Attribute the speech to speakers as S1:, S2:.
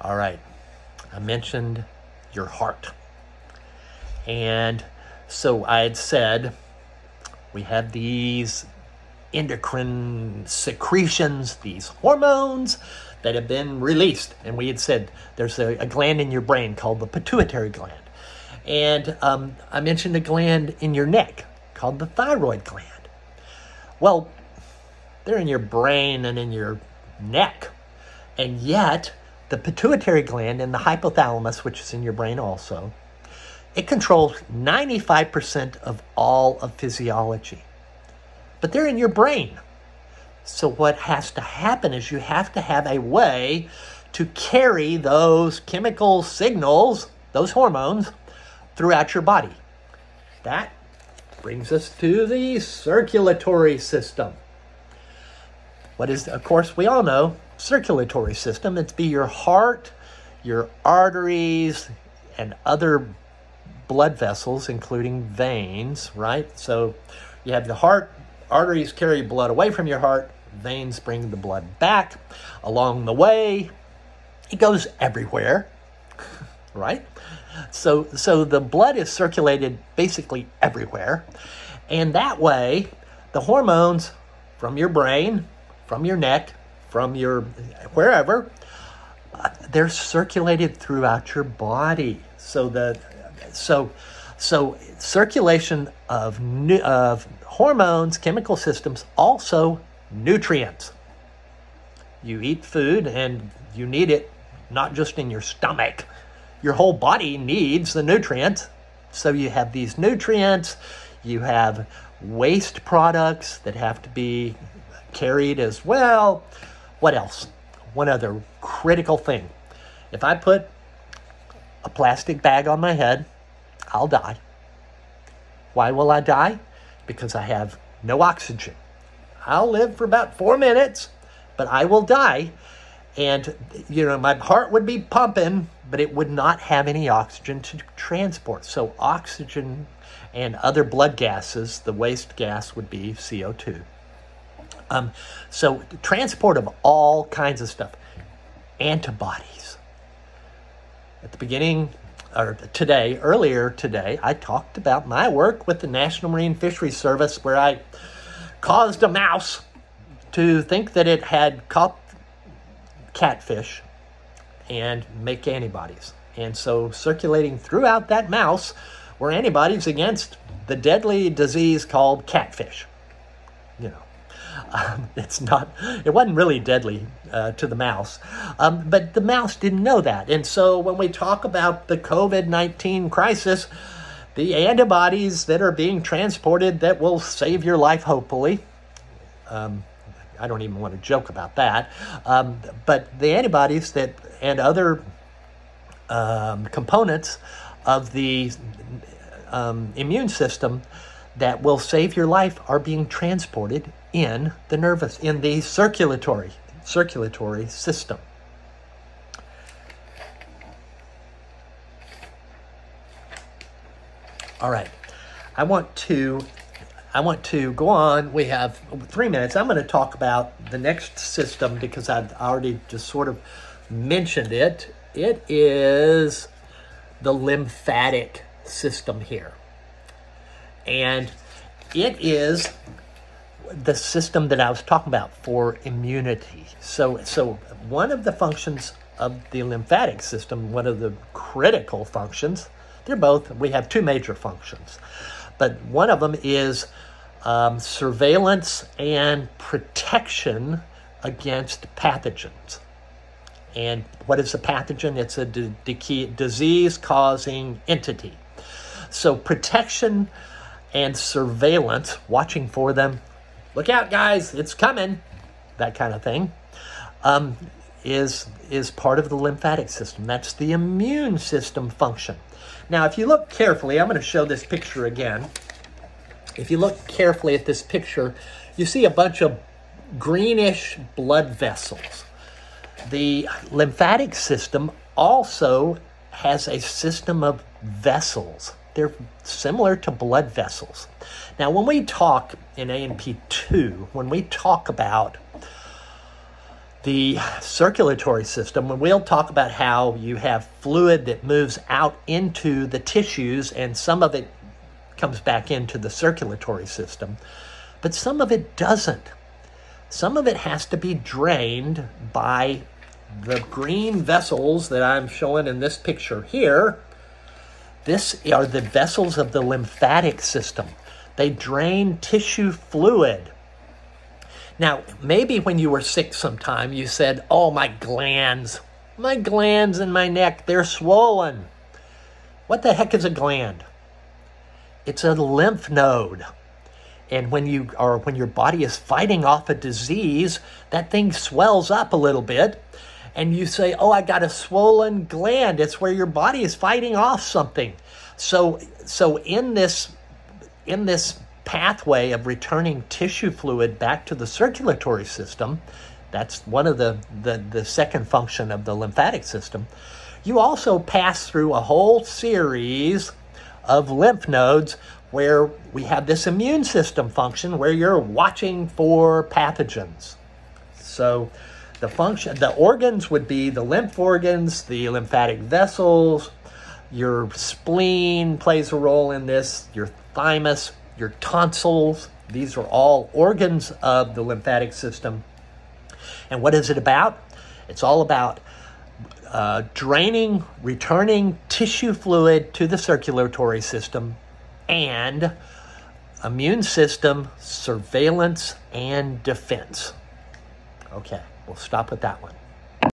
S1: All right, I mentioned your heart. And so I had said we have these endocrine secretions, these hormones that have been released. And we had said there's a gland in your brain called the pituitary gland. And I mentioned a gland in your neck called the thyroid gland. Well, they're in your brain and in your neck. And yet, the pituitary gland and the hypothalamus, which is in your brain also, it controls 95% of all of physiology. But they're in your brain. So what has to happen is you have to have a way to carry those chemical signals, those hormones, throughout your body. That brings us to the circulatory system. What is, of course, we all know, circulatory system. It's be your heart, your arteries, and other blood vessels, including veins, right? So you have the heart, arteries carry blood away from your heart, veins bring the blood back. Along the way, it goes everywhere, right? So the blood is circulated basically everywhere. And that way, the hormones from your brain, from your neck, from your wherever, they're circulated throughout your body. So circulation of hormones, chemical systems, also nutrients. You eat food and you need it not just in your stomach. Your whole body needs the nutrients. So you have these nutrients, you have waste products that have to be carried as well. What else? One other critical thing. If I put a plastic bag on my head, I'll die. Why will I die? Because I have no oxygen. I'll live for about 4 minutes, but I will die. And, my heart would be pumping, but it would not have any oxygen to transport. So oxygen and other blood gases, the waste gas would be CO2. So transport of all kinds of stuff. Antibodies. At the beginning, or earlier today, I talked about my work with the National Marine Fisheries Service, where I caused a mouse to think that it had caught catfish and make antibodies. And so circulating throughout that mouse were antibodies against the deadly disease called catfish. It wasn't really deadly to the mouse, but the mouse didn't know that. And so when we talk about the COVID-19 crisis, the antibodies that are being transported that will save your life, hopefully, I don't even want to joke about that, but the antibodies that and other components of the immune system that will save your life are being transported in the circulatory system. All right, I want to go on. We have 3 minutes. I'm going to talk about the next system because I've already just sort of mentioned it. It is the lymphatic system here. And it is the system that I was talking about for immunity. So one of the functions of the lymphatic system, one of the critical functions, we have two major functions, but one of them is surveillance and protection against pathogens. And what is a pathogen? It's a disease-causing entity. So protection and surveillance, watching for them, look out guys, it's coming, that kind of thing, is part of the lymphatic system. That's the immune system function. Now, if you look carefully, I'm going to show this picture again. If you look carefully at this picture, you see a bunch of greenish blood vessels. The lymphatic system also has a system of vessels. They're similar to blood vessels. Now, when we talk in A&P2, when we talk about The circulatory system, and we'll talk about how you have fluid that moves out into the tissues, and some of it comes back into the circulatory system, but some of it doesn't. Some of it has to be drained by the green vessels that I'm showing in this picture here. This are the vessels of the lymphatic system. They drain tissue fluid. Now, maybe when you were sick sometime, you said, oh, my glands in my neck, they're swollen. What the heck is a gland? It's a lymph node. And when your body is fighting off a disease, that thing swells up a little bit. And you say, oh, I got a swollen gland. It's where your body is fighting off something. So in this pathway of returning tissue fluid back to the circulatory system, that's one of the second function of the lymphatic system, you also pass through a whole series of lymph nodes where we have this immune system function where you're watching for pathogens. So the organs would be the lymph organs, the lymphatic vessels, your spleen plays a role in this, your thymus, your tonsils. These are all organs of the lymphatic system. And what is it about? It's all about draining, returning tissue fluid to the circulatory system, and immune system surveillance and defense. Okay, we'll stop with that one.